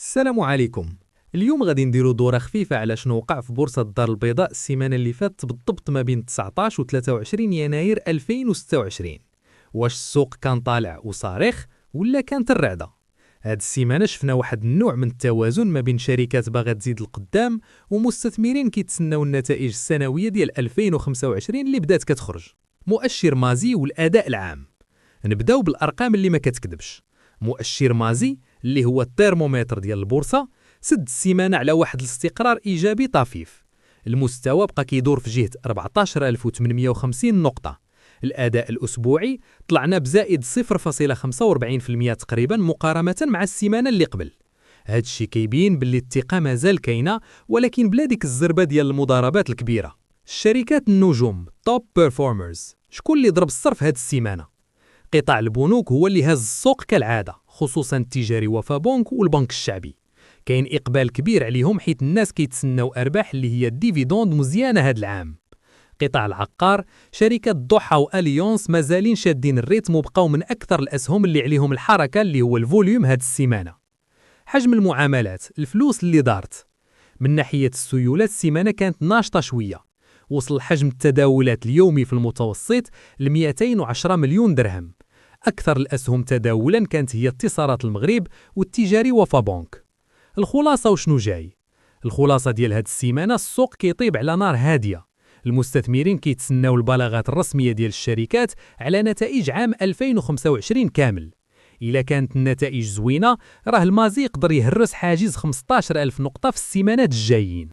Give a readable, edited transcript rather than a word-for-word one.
السلام عليكم. اليوم غادي نديرو دورة خفيفة على شنو وقع في بورصة الدار البيضاء السيمانة اللي فاتت بالضبط ما بين 19 و 23 يناير 2026. واش السوق كان طالع وصارخ ولا كانت الرعدة؟ هاد السيمانة شفنا واحد النوع من التوازن ما بين شركات باغا تزيد القدام ومستثمرين كيتسناو النتائج السنوية ديال 2025 اللي بدات كتخرج. مؤشر مازي والأداء العام. نبداو بالأرقام اللي ما كتكذبش. مؤشر مازي اللي هو الترمومتر ديال البورصة سد السيمانة على واحد الاستقرار إيجابي طفيف. المستوى بقى كيدور في جهة 14850 نقطة. الأداء الأسبوعي طلعنا بزائد 0.45% تقريبا مقارنة مع السيمانة اللي قبل. هاد الشي كيبين باللي الثقة مازال كاينة، ولكن بلا ديك الزربة ديال المضاربات الكبيرة. الشركات النجوم توب بيرفورمرز، شكون اللي ضرب الصرف هاد السيمانة؟ قطاع البنوك هو اللي هز السوق كالعادة، خصوصا التجاري وفابونك والبنك الشعبي. كاين إقبال كبير عليهم حيث الناس كيتسناو أرباح اللي هي الديفيدوند مزيانة هاد العام. قطاع العقار، شركة ضحى وأليونس مازالين شادين الريتم وبقاو من أكثر الأسهم اللي عليهم الحركة اللي هو الفوليوم هاد السيمانة. حجم المعاملات، الفلوس اللي دارت. من ناحية السيولة السيمانة كانت ناشطة شوية. وصل حجم التداولات اليومي في المتوسط ل 210 مليون درهم. أكثر الأسهم تداولا كانت هي اتصالات المغرب والتجاري وفابونك. الخلاصة وشنو جاي؟ الخلاصة ديال هاد السيمانة السوق كيطيب على نار هادية. المستثمرين كيتسناو البلاغات الرسمية ديال الشركات على نتائج عام 2025 كامل. إلا كانت النتائج زوينة راه المازي يقدر يهرس حاجز 15,000 نقطة في السيمانات الجايين.